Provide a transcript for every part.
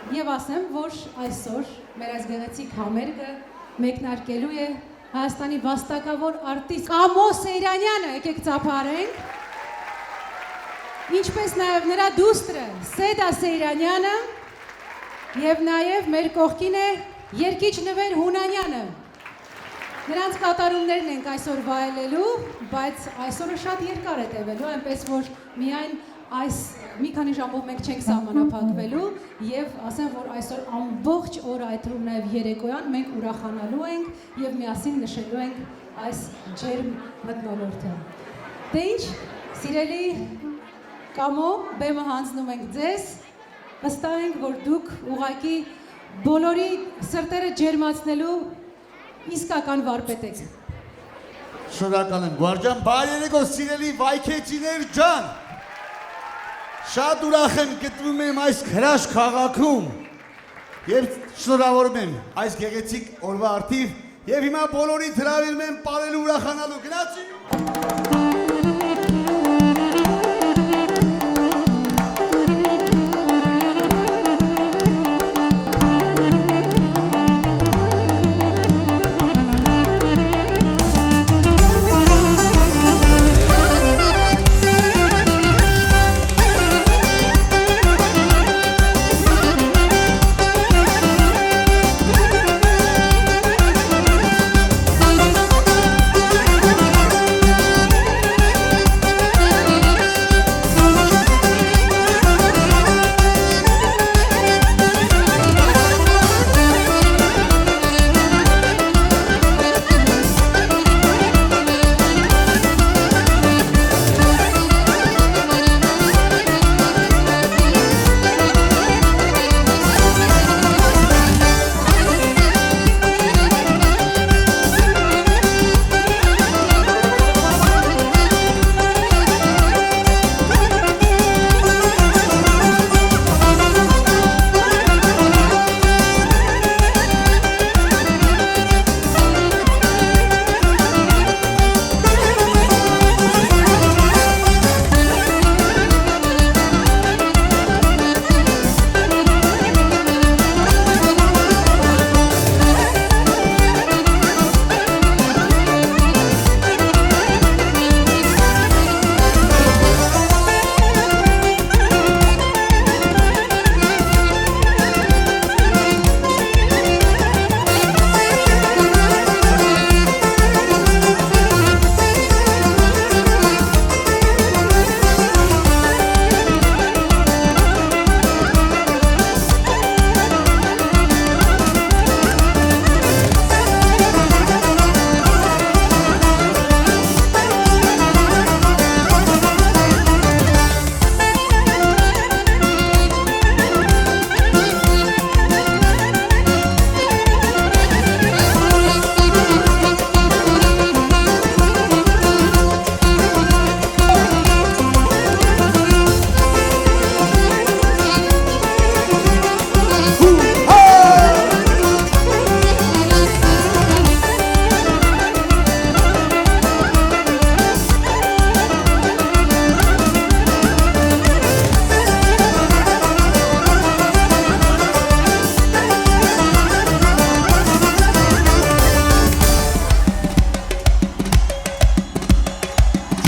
Եվ ասեմ, որ այսօր մեր այս գեղեցիկ համերգը մեկնարկելու է Հայաստանի վաստակավոր արտիստ Կամո Սեյրանյանը, եկեք ծափարենք, ինչպես նաև նրա դուստրը Սեդա Սեյրանյանը և նաև մեր կողքին է երգիչ Նվեր Հունանյանը։ Նրանց կատարումներն ենք այսօր վայելելու, բայց այսօրը շատ երկար է տևելու, այնպես որ միայն այս մի քանի ժամով մենք չենք սահմանափակվելու և ասեմ, որ այսօր ամբողջ օրը այդ թվում նաև երեկոյան մենք ուրախանալու ենք և միասին նշելու ենք այս ջերմ մթնոլորտը։ Դե ինչ, սիրելի Կամո, բեմը հանձնում ենք ձեզ, վստահ ենք, որ դուք ուղղակի բոլորի սրտերը ջերմացնելու իսկական վարպետ եք։ Շնորհակալ եմ, Գուարջան, բարի երեկո, սիրելի վայքեջիներ ջան։ Շատ ուրախ եմ գտնվում եմ այս հրաշք քաղաքում և շնորհավորում եմ այս գեղեցիկ օրվա առթիվ և հիմա բոլորիդ հրավիրում եմ պարելու ուրախանալու, գնացի։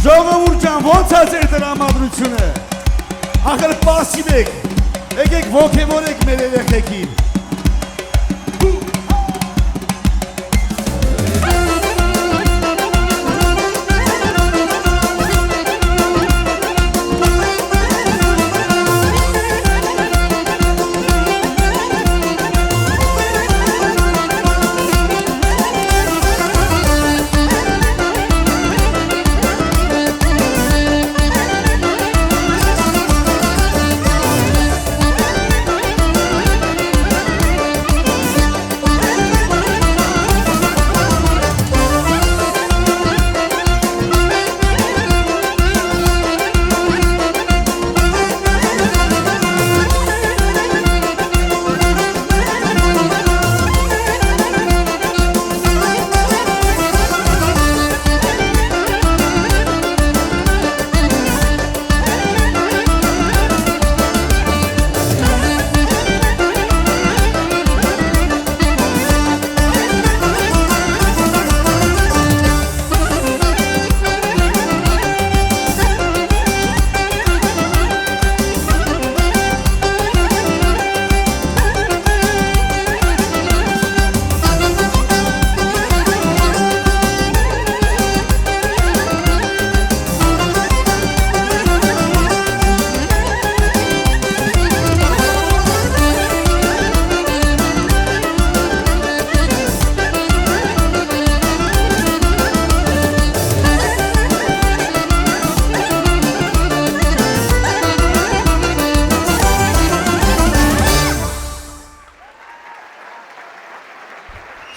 Ժողովուրդ ջան, ո՞նց է ձեր տրամադրությունը։ Ախր պասիվ եք, եկեք ոգևորեք մեր երեխեքին։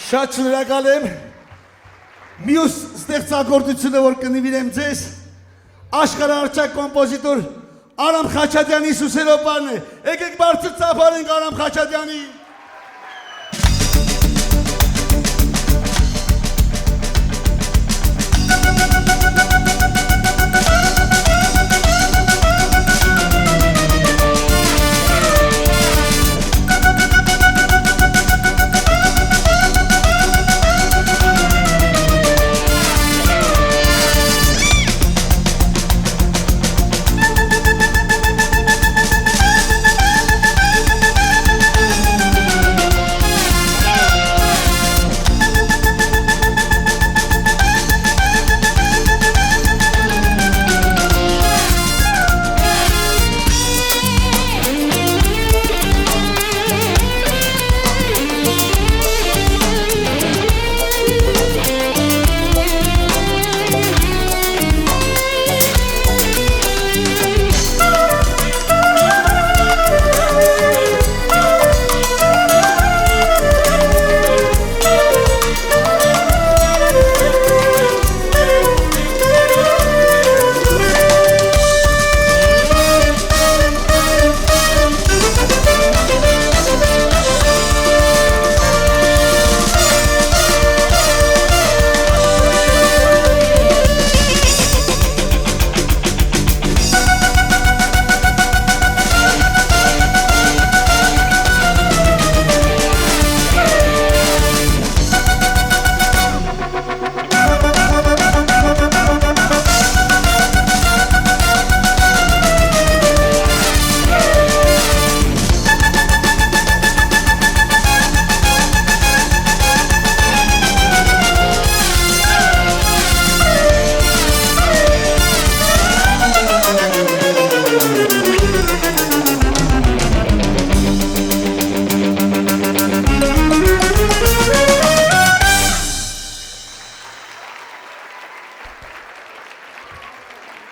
Շատ շնորհակալ եմ։ Մյուս ստեղծագործությունը, որ կնվիրեմ ձեզ, աշխարհահռչակ կոմպոզիտոր Արամ Խաչատյանի Սուսերոպարն է։ Եկեք բարձր ծափարենք Արամ Խաչատյանին։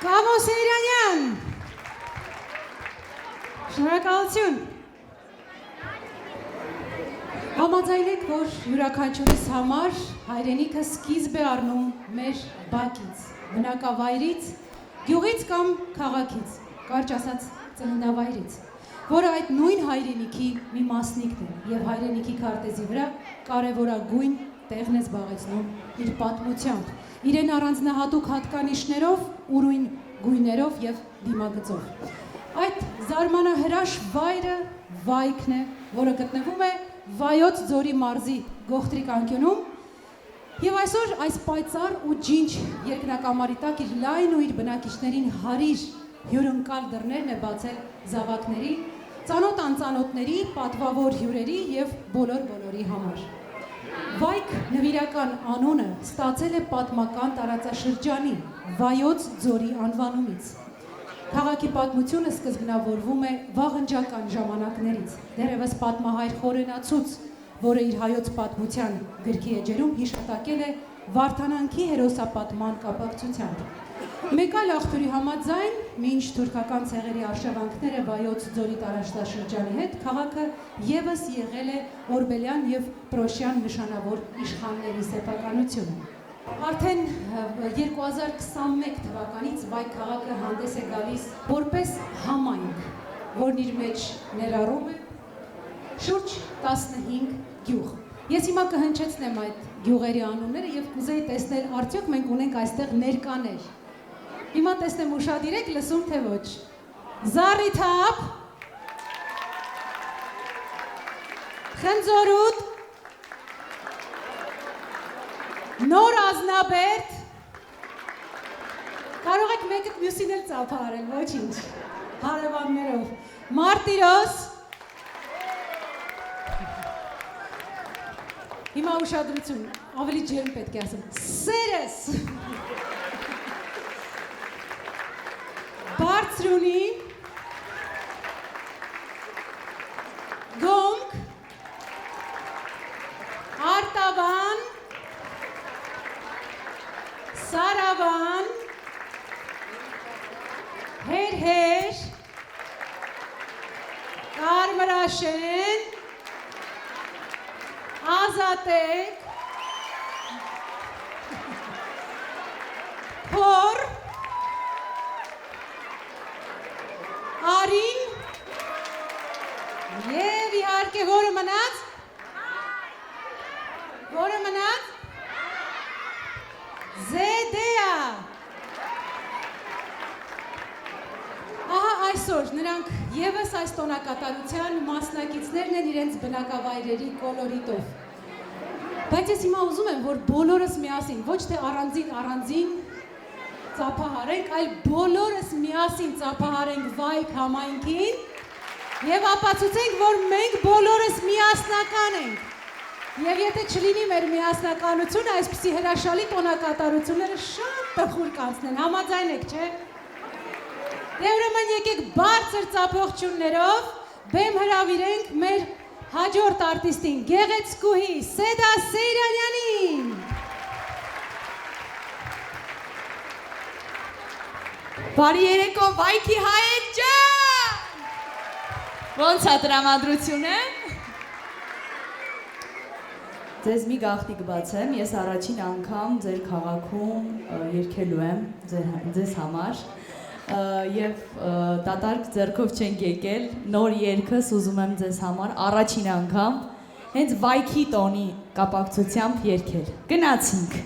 Կամո Սեյրանյան, շնորհակալություն։ Համաձայնեք, որ յուրաքանչյուրիս համար հայրենիքը սկիզբ է առնում մեր բակից, բնակավայրից, գյուղից կամ քաղաքից, կարճ ասած ծննդավայրից, որը այդ նույն հայրենիքի մի մասնիկն է եւ հայրենիքի քարտեզի վրա կարևորագույն տեղն է զբաղեցնում իր պատմությամբ, իրեն առանձնահատուկ հատկանիշներով, ուրույն գույներով եւ դիմագծով։ Այդ զարմանահրաշ վայրը Վայքն է, որը գտնվում է Վայոց ձորի մարզի Գողտրիկ անկյունում եւ այսօր այս պայծառ ու ջինջ երկնակամարի տակ իր լայն ու իր բնակիչներին հարիր հյուրընկալ դռներն է բացել զավակների, ծանոթ անծանոթների, պատվավոր հյուրերի եւ բոլորի համար։ Վայք նվիրական անունը ստացել է պատմական տարածաշրջանի Վայոց ձորի անվանումից։ Քաղաքի պատմությունը սկզբնավորվում է վաղնջական ժամանակներից, դեռևս պատմահայր Խորենացուց, որը իր հայոց պատմության գրքի էջերում հիշատակել է Վարդանանքի հերոսապատման կապակցությամբ։ Մեկ այլ աղբյուրի համաձայն, մինչ թուրքական ցեղերի արշավանքները Վայոց ձորի տարածաշրջանի հետ, քաղաքը ևս եղել է օրբելյան եւ պրոշյան նշանավոր իշխանների սեփականությունը։ Արդեն 2021 թվականից Վայք քաղաքը հանդես է գալիս որպես համայնք, որն իր մեջ ներառում է շուրջ 15 գյուղ։ Ես հիմա կհնչեցնեմ այդ գյուղերի անունները եւ կուզեի տեսնել արդյոք մենք ունենք այստեղ ներկաներ։ Հիմա տեսնեմ ուշադիր եք, լսում թե ոչ։ Զառիթապ, Խնձորուտ, Նոր Ազնաբերդ, կարող եք մեկը մյուսին էլ ծափարել, ոչինչ, հարևաններով, Մարտիրոս, հիմա ուշադրություն, ավելի ջերմ պետք է ասեմ, Սերես, Բարձրունի, Գոմք, Արտավան, Սարավան, Հերհեր, Կարմրաշեն, Ազատեք, Փոր Արին Եվ իհարկե որը մնաց Զեդեա Ահա այսօր նրանք ևս այս տոնակատարության մասնակիցներն են իրենց բնակավայրերի կոլորիտով Բայց ես հիմա ուզում եմ, որ բոլորս միասին, ոչ թե առանձին ծափահարենք, այլ բոլորս միասին ծափահարենք վայք համայնքին և ապացուցենք, որ մենք բոլորս միասնական ենք։ Եվ եթե չլինի մեր միասնականությունը, այսպիսի հրաշալի տոնակատարությունները շատ տխուր կանցնեն, համաձայն եք, չէ՞։ Դե ուրեմն եկեք բարձր ծափողջույններով բեմ հրավիրենք մեր հաջորդ արտիստին, գեղեցկուհի Սեդա Սեյրանյանին։ Բարի երեկո վայքի հայեր ջան։ Ոնց է տրամադրությունը։ Ձեզ մի գաղտնիք բացեմ, ես առաջին անգամ ձեր քաղաքում երգելու եմ ձեզ համար և դատարկ ձեռքով չենք եկել, նոր երգս ուզում եմ ձեզ համար առաջին անգամ հենց վայքի տոնի կապակցությամբ երգել։ Գնացինք։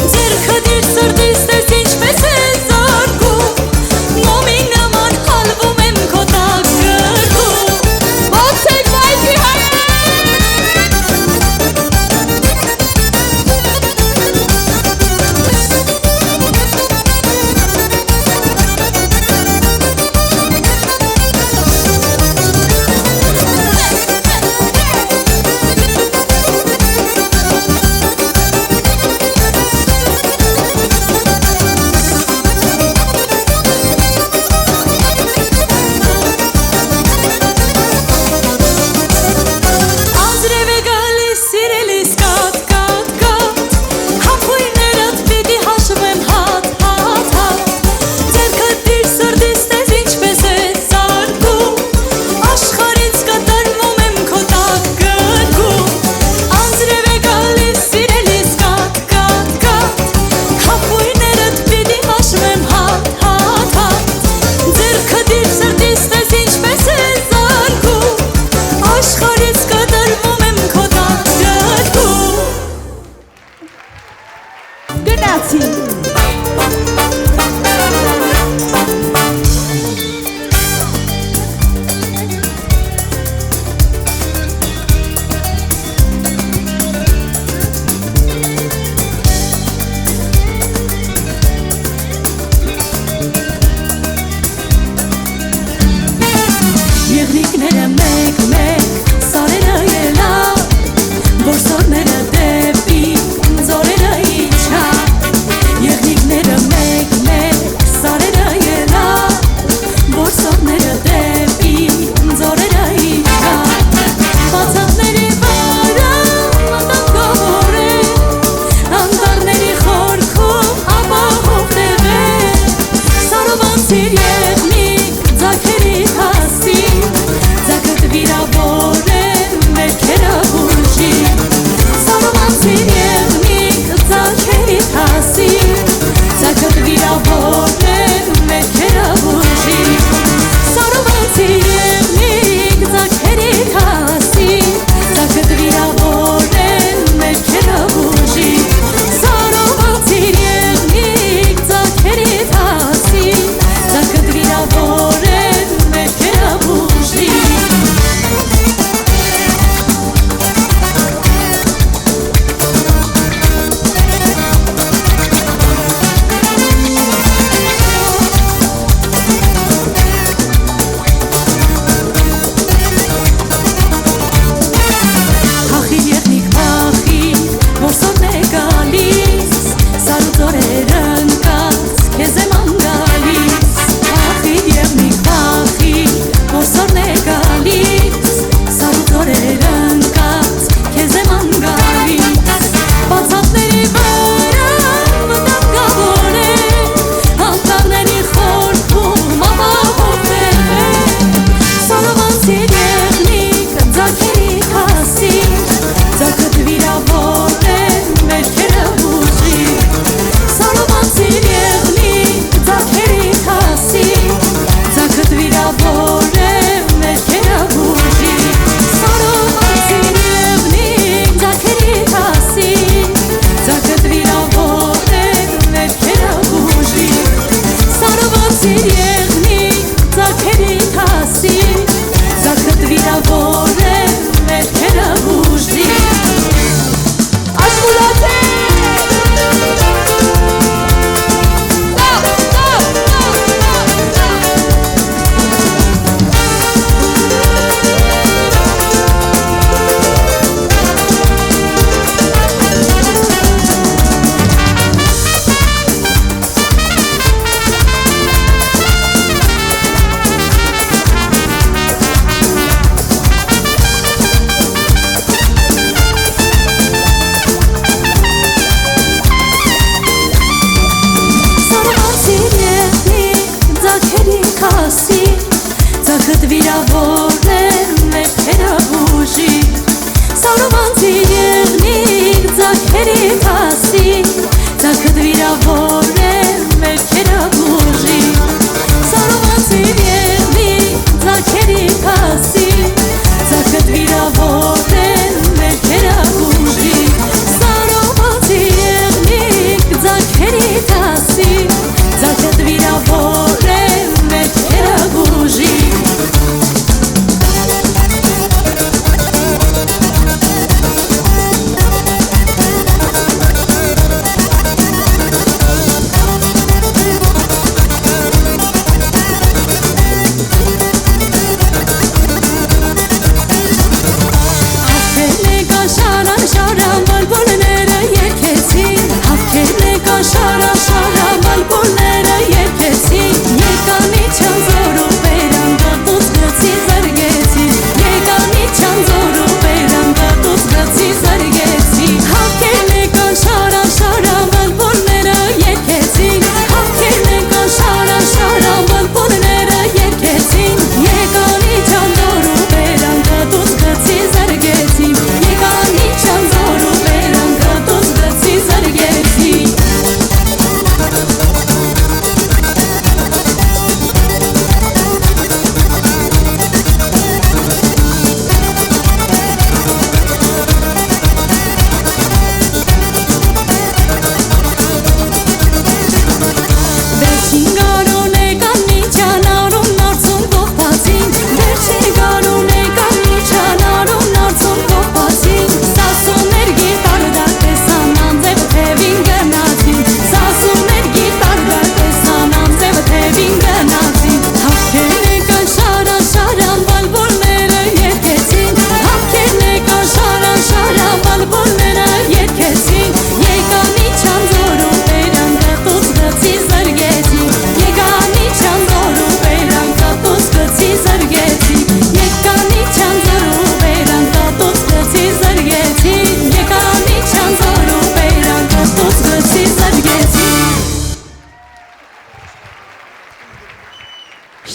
Ձեր քդիր սրտիս տես ինչպես է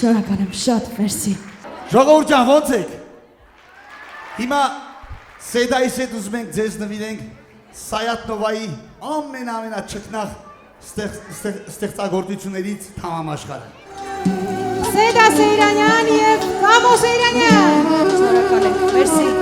Շնորհակալ եմ շատ, մերսի։ Ժողովուրդ ջան, ո՞նց եք։ Հիմա Սեդայիս հետ ուզում ենք ձեզ նվիրենք Սայաթ-Նովայի ամենաչքնաղ ստեղծագործություններից Թամամ աշխարհը։ Սեդա Սեյրանյան եւ Կամո Սեյրանյան։ Շնորհակալ եմ, մերսի։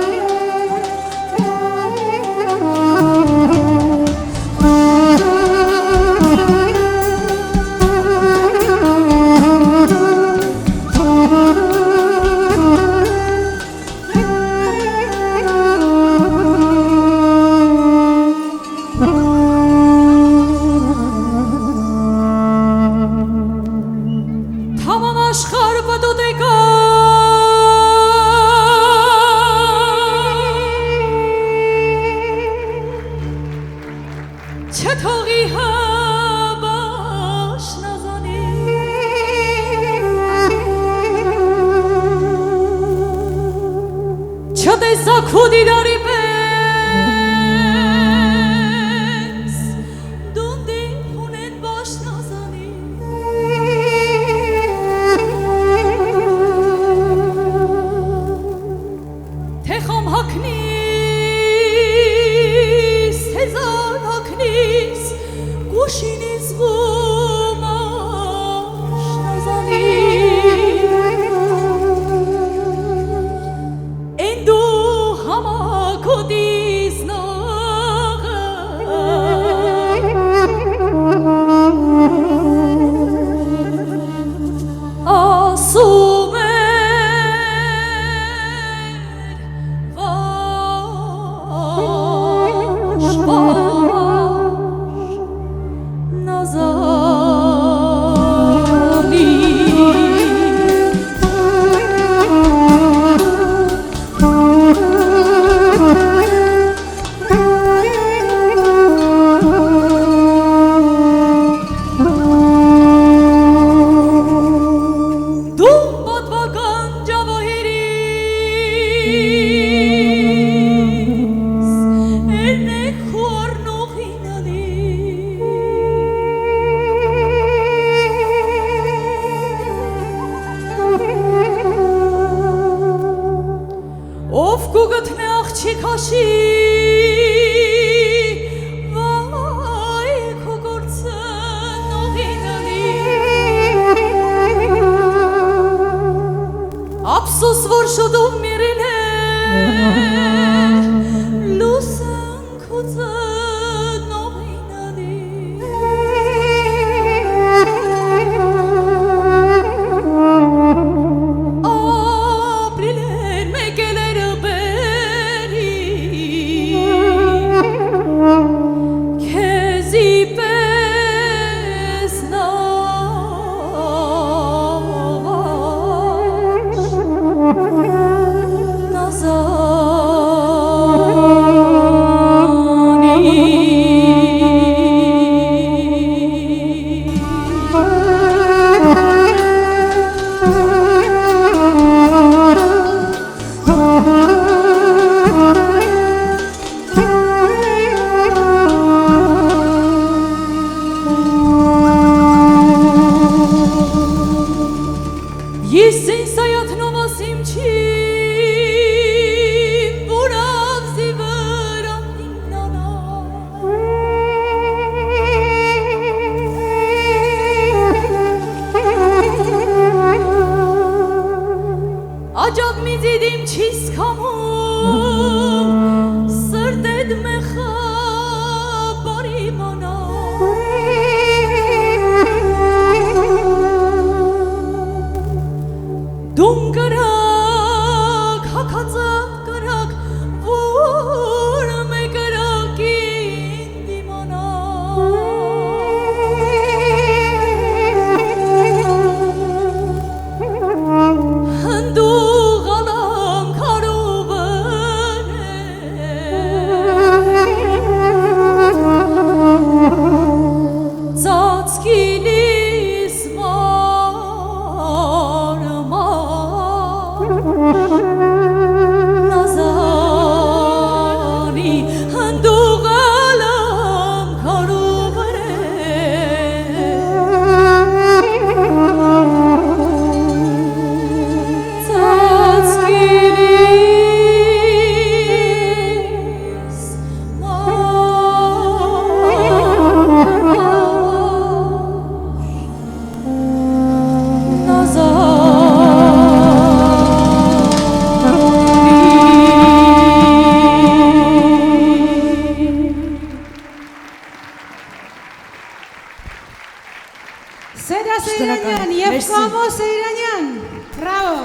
Սեդա Սեյրանյան եւ Կամո Սեյրանյան, բրավո։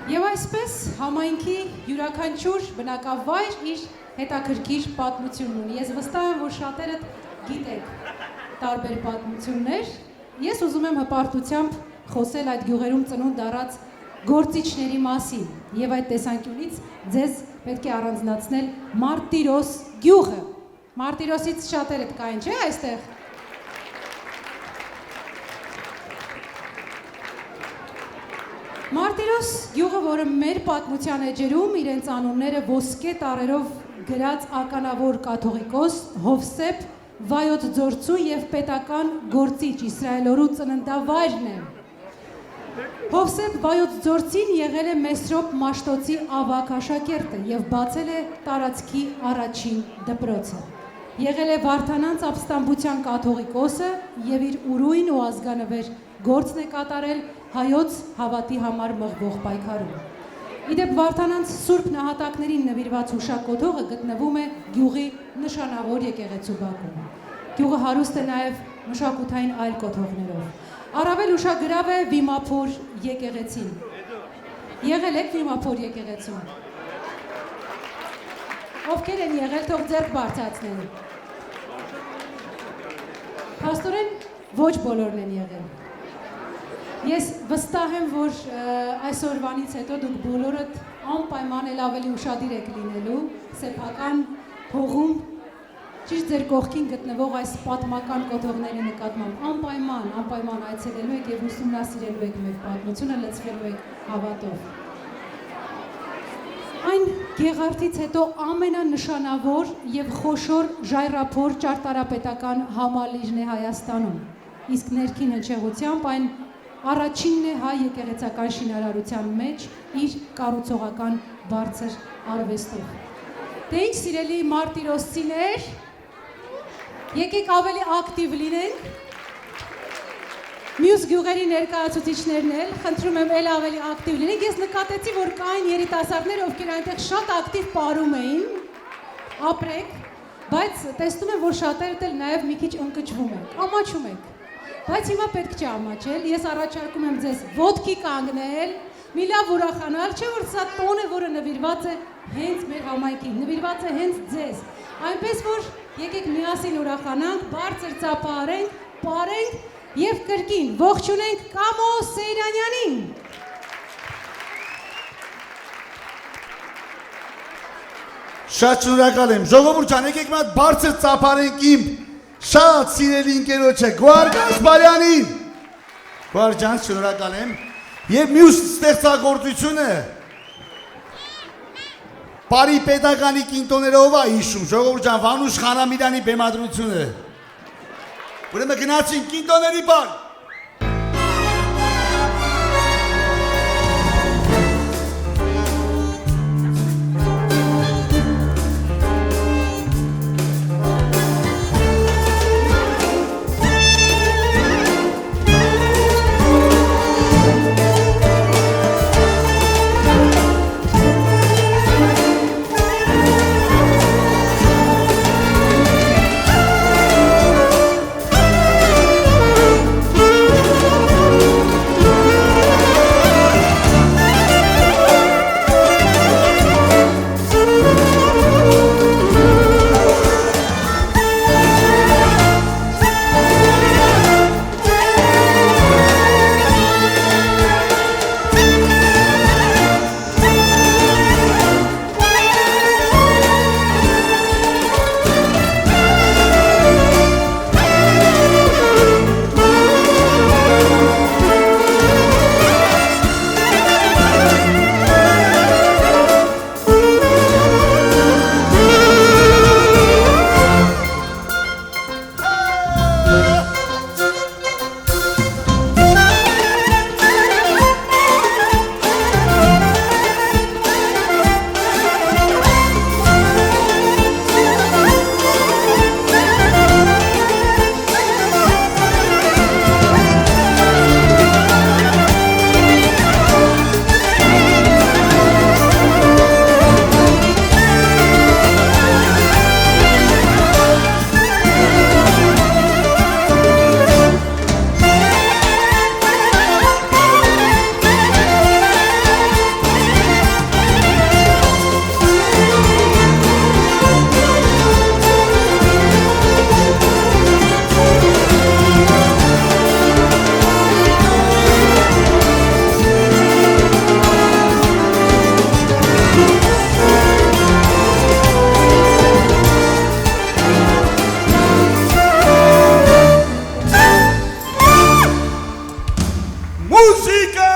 Եվ այսպես համայնքի յուրաքանչյուր բնակավայր իր հետաքրքիր պատմությունն ունի։ Ես վստահ եմ, որ շատերդ գիտեք տարբեր պատմություններ։ Ես ուզում եմ հպարտությամբ խոսել այդ գյուղերում ծնունդ առած գործիչների մասին եւ այդ տեսանկյունից ձեզ պետք է առանձնացնել Մարտիրոս գյուղը։ Մարտիրոսից շատերդ կային, չէ՞ այստեղ։ Մարտիրոս գյուղը, որը մեր պատմության էջերում իրենց անունները ոսկե տառերով գրած ականավոր կաթողիկոս Հովսեփ Վայոց Ձորցու եւ պետական գործիչ Իսրայելորու ծննդավայրն է։ Հովսեփ Վայոց Ձորցին եղել է Մեսրոպ Մաշտոցի ավագ աշակերտը եւ բացել է տարածքի առաջին դպրոցը։ Եղել է Վարդանանց ապստամբության կաթողիկոսը եւ իր ուրույն ու ազգանվեր գործն է կատարել հայոց հավատի համար մղվող պայքարում։ Իդեպ Վարդանանց Սուրբ նահատակներին նվիրված հուշակոթողը գտնվում է գյուղի նշանավոր եկեղեցու բակում։ Գյուղը հարուստ է նաև մշակութային այլ կոթողներով։ Առավել ուշագրավ է Վիմափոր եկեղեցին։ Եղել եք Վիմափոր եկեղեցում։ Ովքեր են եղել, թող ձեռք բարձրացնեն։ Փաստորեն ոչ բոլորն են եղել։ Ես վստահ եմ, որ այսօրվանից հետո դուք բոլորդ անպայման էլ ավելի ուշադիր եք լինելու սեփական հողում ճիշտ ձեր կողքին գտնվող այս պատմական կոթողների նկատմամբ անպայման այցելելու եք եւ ուսումնասիրելու եք մեր պատմությունը, լցվելու եք հավատով։ Այն Գեղարդից հետո ամենանշանավոր եւ խոշոր ժայռափոր ճարտարապետական համալիրն է Հայաստանում։ Իսկ ներքին հնչեղությամբ այն առաջինն է հայ եկեղեցական շինարարության մեջ իր կառուցողական բարձր արվեստով։ Դե ինչ սիրելի մարտիրոսցիներ, եկեք ավելի ակտիվ լինենք։ Մյուս գյուղերի ներկայացուցիչներն էլ, խնդրում եմ էլ ավելի ակտիվ լինենք։ Ես նկատեցի, որ կային երիտասարդներ, ովքեր այնտեղ շատ ակտիվ պարում էին, ապրեք, բայց տեսնում եմ, որ շատերդ էլ նաև մի քիչ ընկճվում եք, ամաչում եք։ Բայց հիմա պետք չէ ամաչել, ես առաջարկում եմ ձեզ ոտքի կանգնել, մի լավ ուրախանալ, չէ՞ որ սա տոն է, որը նվիրված է հենց մեր համայնքին, նվիրված է հենց ձեզ։ Այնպես որ եկեք միասին ուրախանանք, բարձր ծափահարենք, պարենք եւ կրկին ողջունենք Կամո Սեյրանյանին։ Շատ շնորհակալ եմ։ Ժողովուրդ ջան, եկեք մատ բարձր ծափարենք իմ շատ սիրելի ընկերոջը Գոհար Գասպարյանին։ Գոհար ջան, շնորհակալ եմ։ Եվ մյուս ստեղծագործությունը Պարի պետականի կինտոներով է հիշում, ժողովուրդ ջան, Վանուշ Խանամիրյանի բեմադրությունը։ Ուրեմն գնացինք կինտոների բան։ Մուզիկա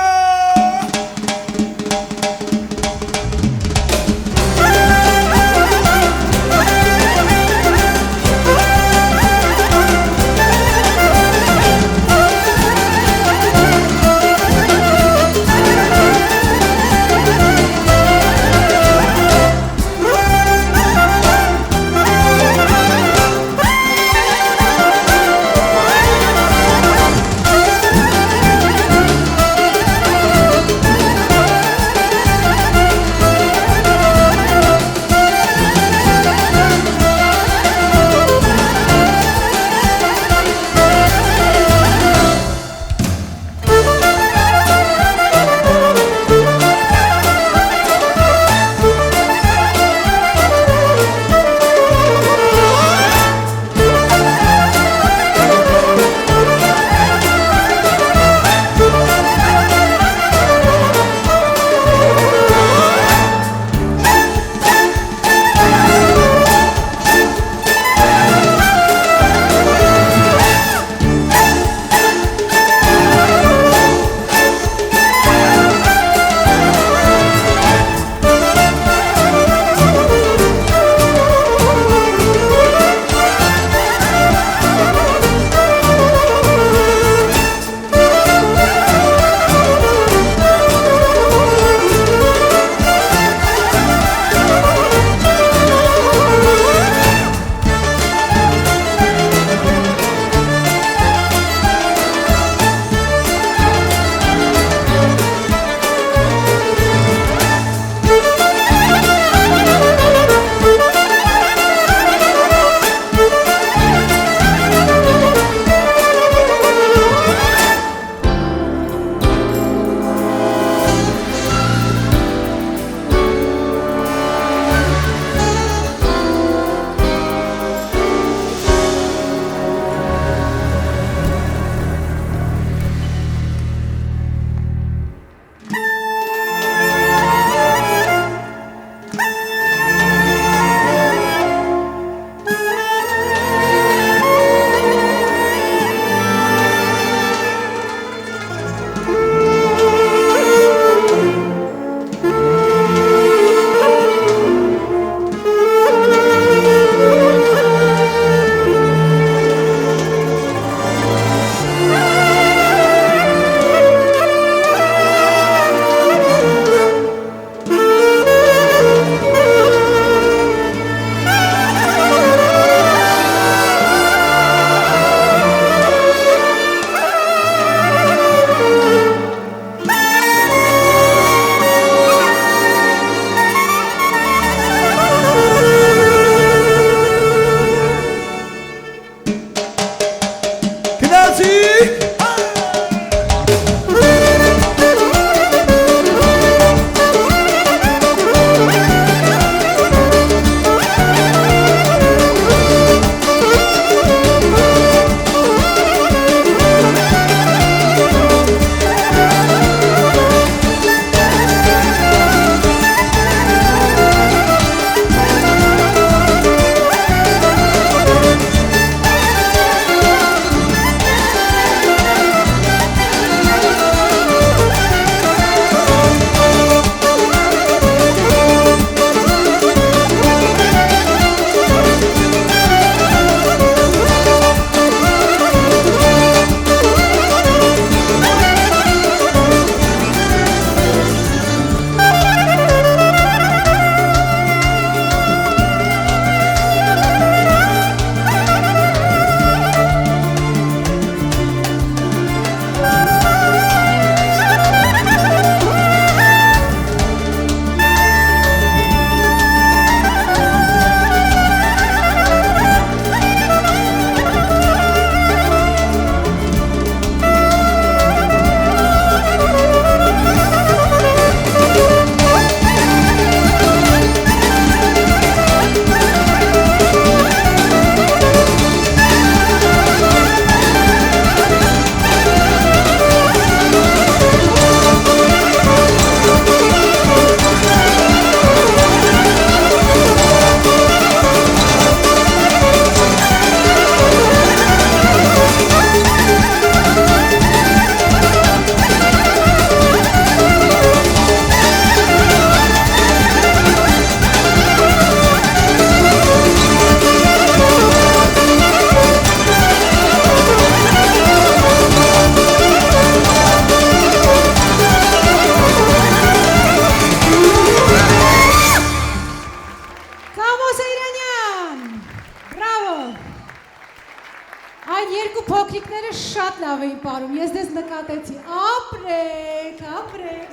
պարում, ես դες նկատեցի, ապրեք,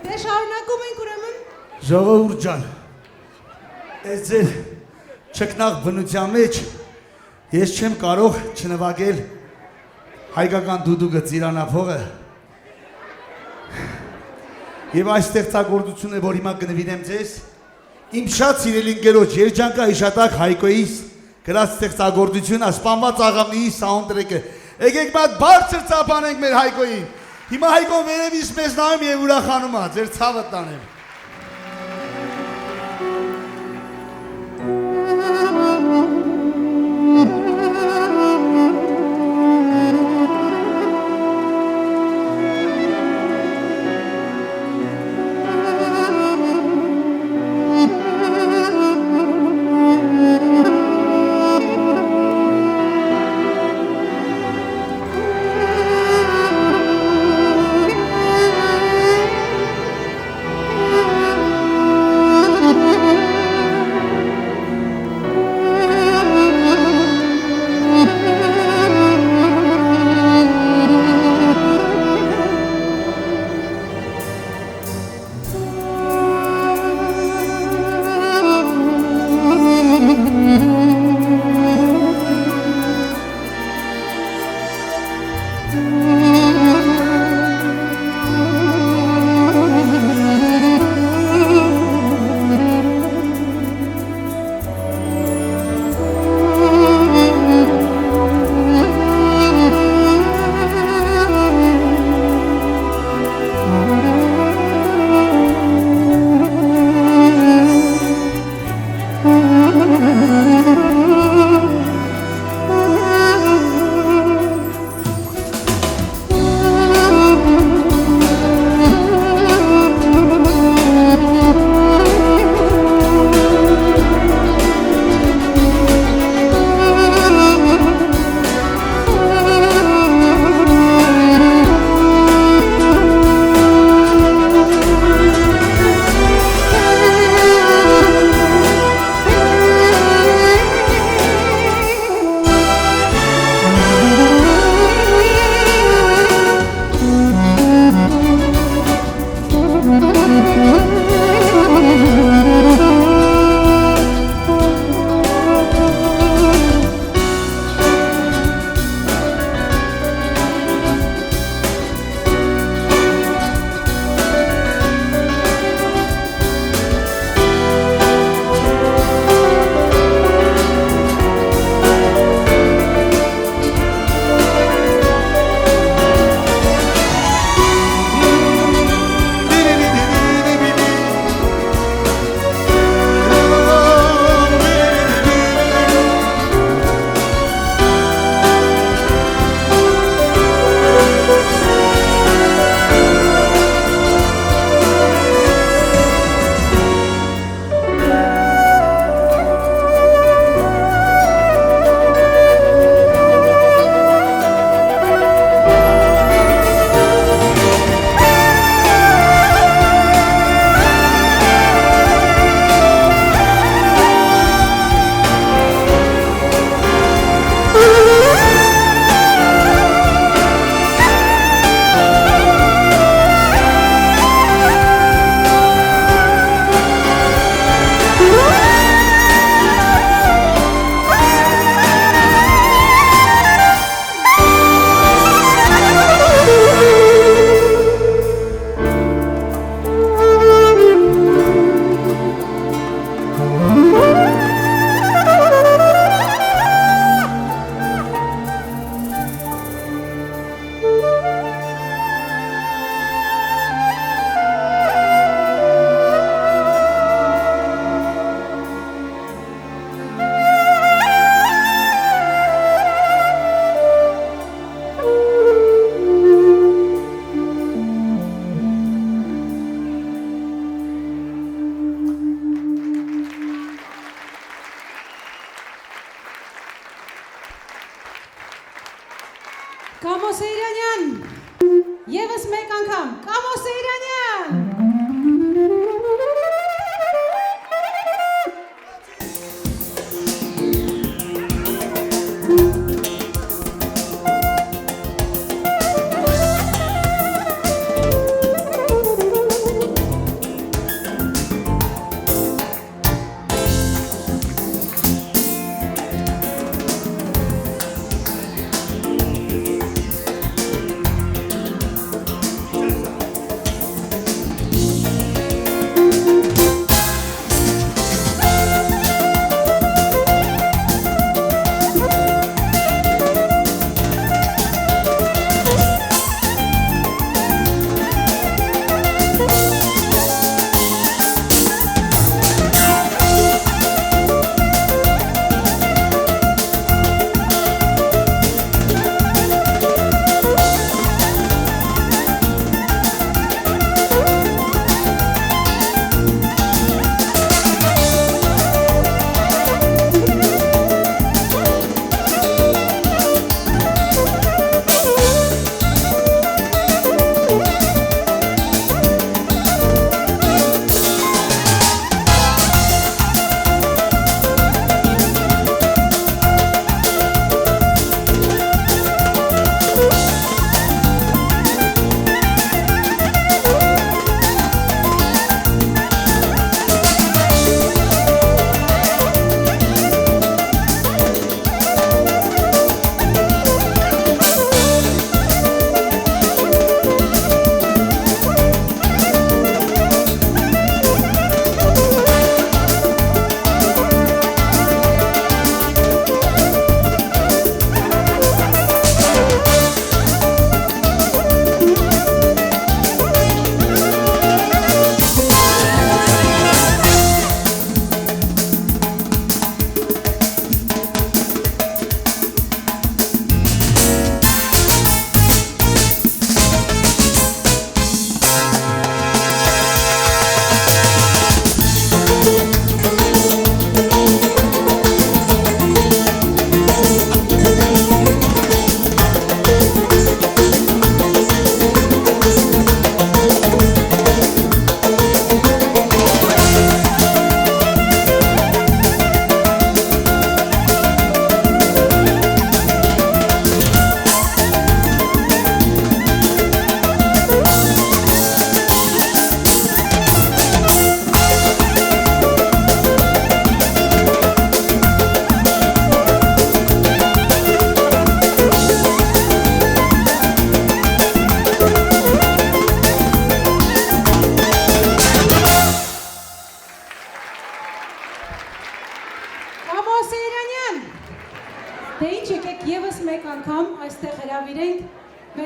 դե շարունակում ենք ուրեմն։ Ժողովուրդ ջան, այս ձեր չկնաղ բնության մեջ ես չեմ կարող չնվագել հայկական դուդուկը ծիրանափողը եւ այս ստեղծագործությունը, որ հիմա կնվիրեմ ձեզ, իմ շատ սիրելի ընկերոջ Երջանկա Հիշատակ Հայկոյիս գրած ստեղծագործությունը, սպանված աղավնիի սաունդտրեքը։ Եկեք մատ բարձր ծափանենք մեր Հայկոյին։ Հիմա Հայկոն վերևից մեզ նայում եւ ուրախանում է, ձեր ցավը տանեմ։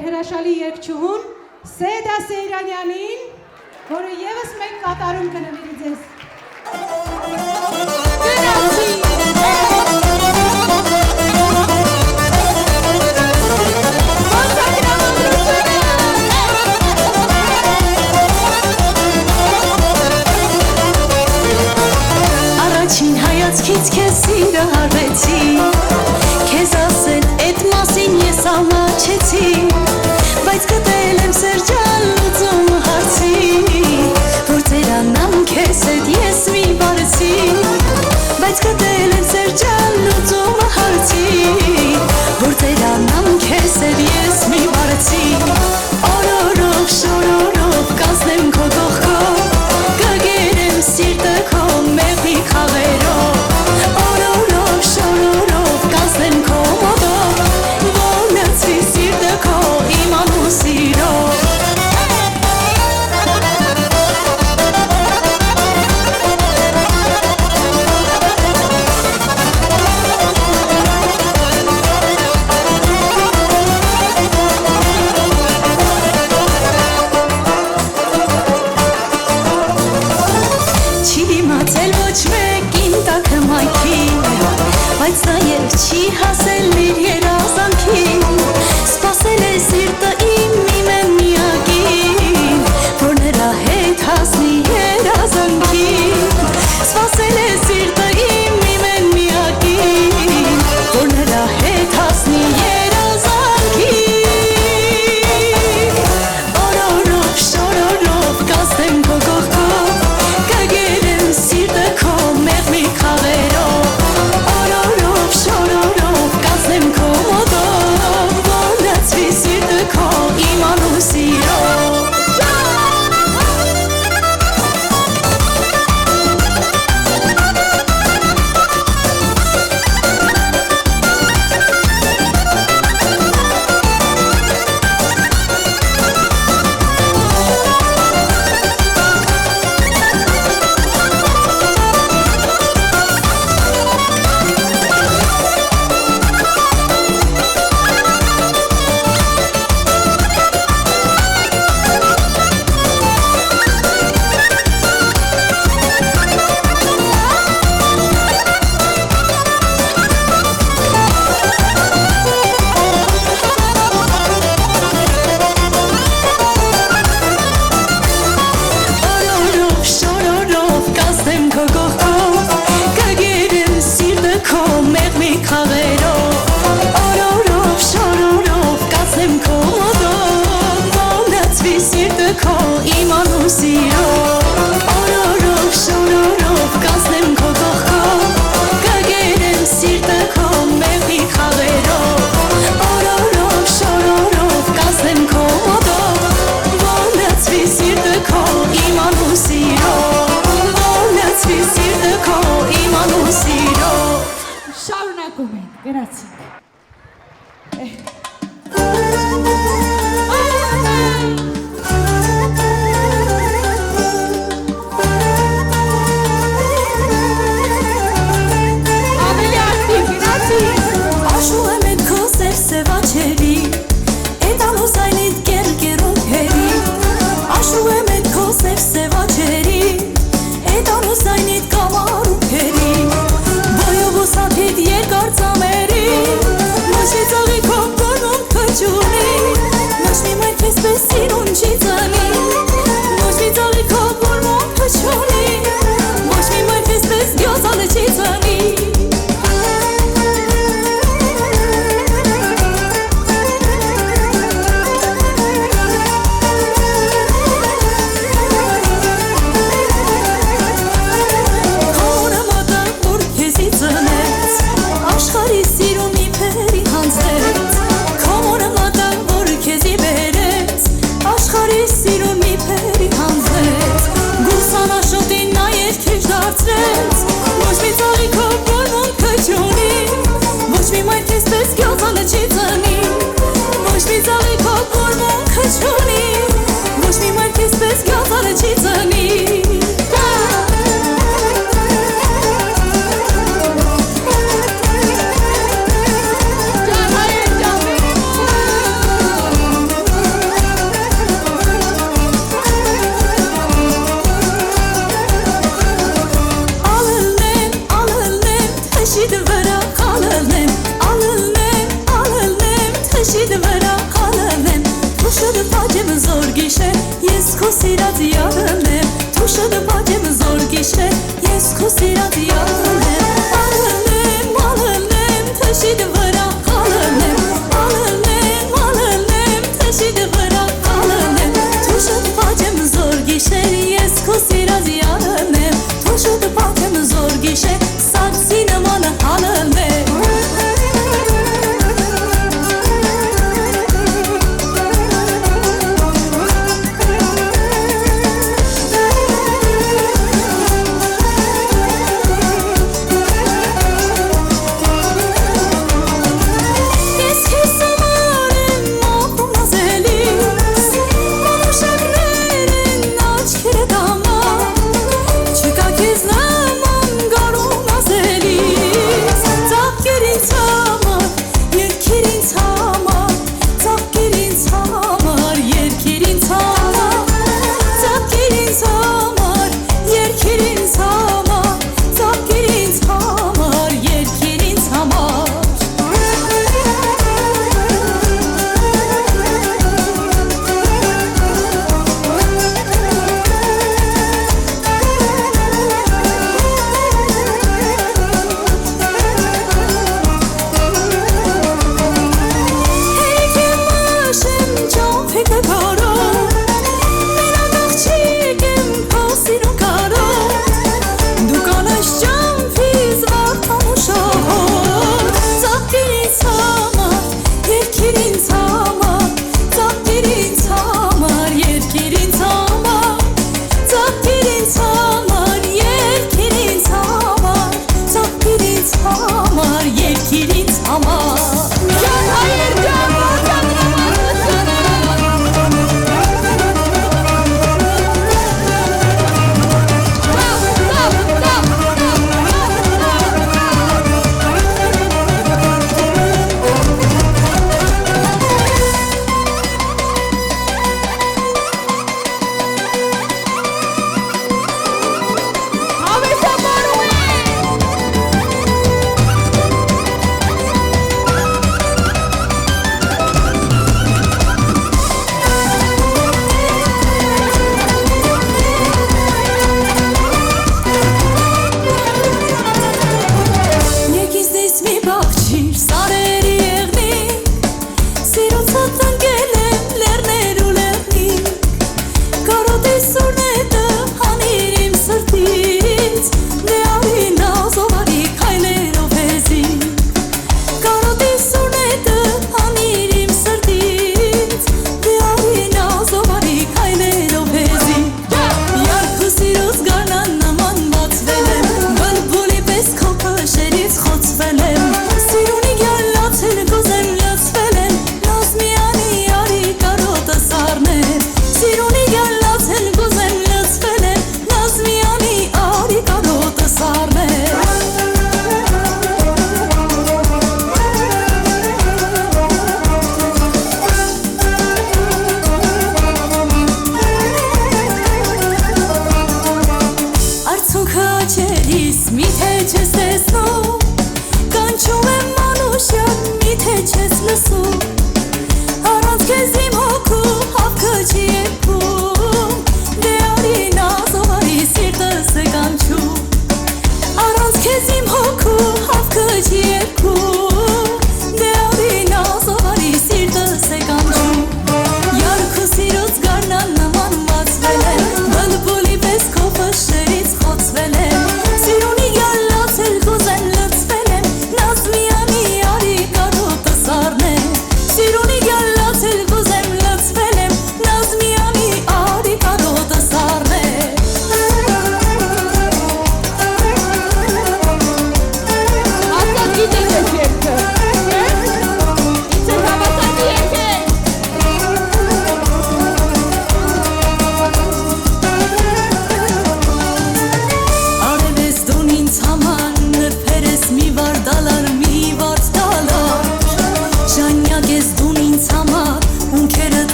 մեր հրաշալի երգչուհուն Սեդա Սեյրանյանին, որը ևս մեկ կատարում կնվիրի ձեզ։ Առաջին հայացքից քեզ սիրահարվեցի, քեզ ասել էդ մասին ես ամաչեցի, բայց գտել եմ Սերջան լուծում հարցի, որ ծերանամ քեզ հետ ես մի բարեցի, բայց գտել եմ Սերջան լուծում հարցի, որ ծերանամ քեզ հետ ես մի բարեցի, օրորով շորորով կազնեմ քո կողքով, կգերեմ սիրտը քո մեղի խաղերով, օրորով շորորով կազնեմ քո մոտով, ոնացվի սիրտը քո իմանու սիրով։ Բայց նաև չի հասել իր երազանքին, սպասել է սիրտը իմ միակին, որ նրա հետ հասնի երազանքին, սպասել է սիրտը իմ միակին, որ նրա հետ հասնի երազանքին, օրորով շորորով կազնեմ քո կողքով, կգերեմ սիրտը քո մեղմի խաղերով, շորորով կազնեմ քո մոտով, ոնացվի սիրտը քո իմանու սիրով։ Շարունակում ենք, գնացինք։ Ավելի ակտիվ, գնացինք։ Աշու եմ էդ քո սև աչերի, էդ ամուսայնիդ կերկերուն հերի, աշու եմ էդ քո սև աչերի, էդ ամուսայնիդ կամարուն հերի, բոյով ուսապիտ երկար ծամերի, մաշի ծաղիքով բորնում կջունի, մաշմի մայր կեսպես սիրուն չի ծանի, մաշմի ծաղիքով բորնում կջունի, մաշմի մայր կեսպես գյոզանը չի ծանի, զոր գիշեր Ես քո սիրած յարն եմ Թուշը դպակեմ զոր գիշեր Ես քո սիրած յարն եմ Ալն եմ, թշիդ վրա Ալն եմ, թշիդ վրա Ալն եմ Թուշը դպակեմ զոր գիշեր Ես քո սիրած յարն եմ Թուշը դպակեմ զոր գիշեր Սաքսի նմանը հալն է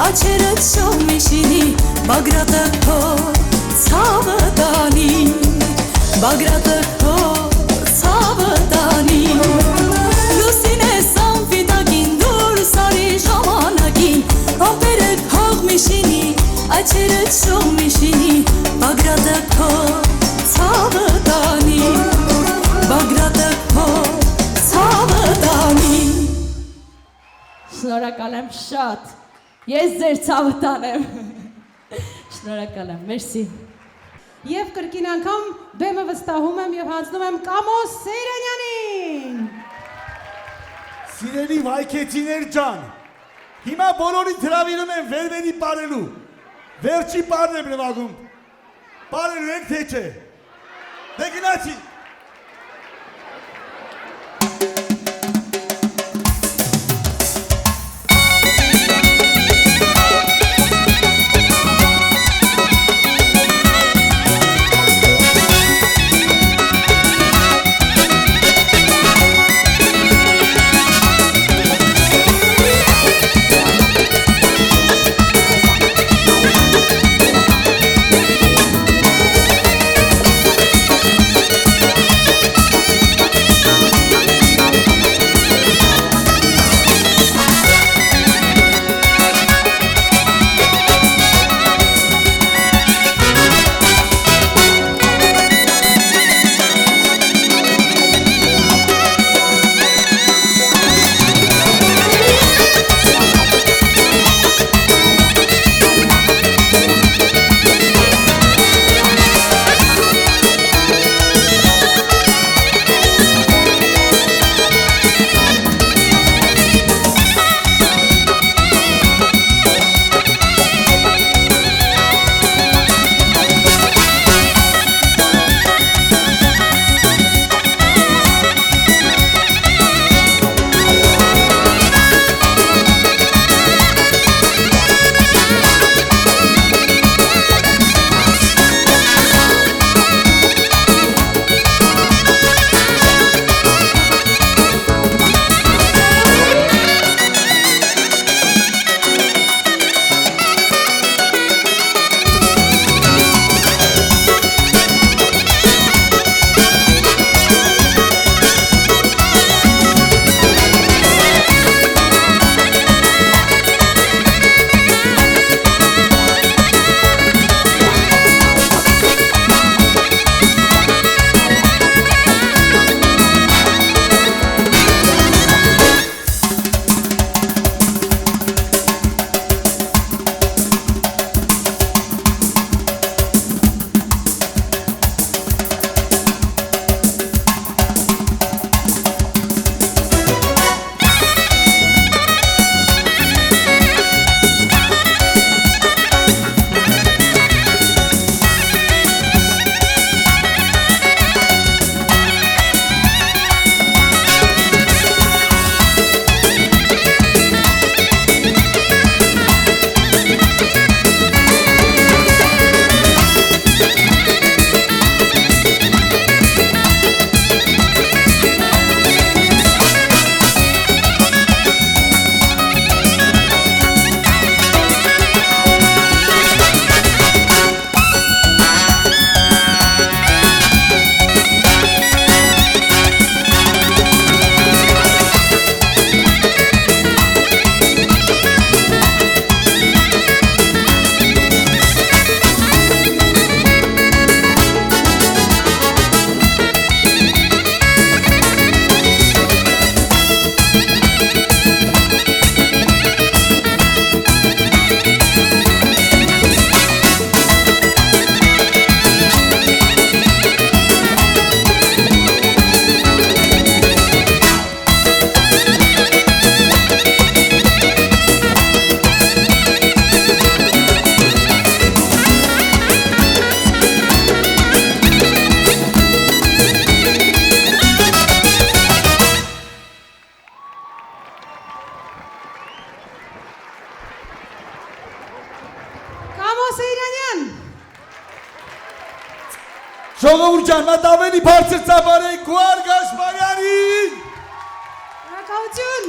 աչերը շող միշինի Բագրատը քո ցավը տանի Բագրատը քո ցավը տանի Լուսին է սամվիտակին դուրս արի ժամանակին Ամպերը քող միշինի աչերը շող միշինի Բագրատը քո ցավը տանի Բագրատը քո ցավը տանի Շնորհակալ եմ շատ։ Ես ձեր ցավը տանեմ։ Շնորհակալ եմ, մերսի։ Եվ կրկին անգամ բեմը վստահում եմ եւ հանձնում եմ Կամո Սեյրանյանին։ Սիրելի վայքեցիներ ջան, հիմա բոլորին հրավիրում եմ վերվերի պարելու։ Վերջի պարն եմ նվագում։ Պարելու եք թե չէ։ Դե գնացի։ Ժողովուրդ ջան, մատ ավելի բարձր ծավալեք Գուարգ Աշպարյանին։ Շնորհակալություն։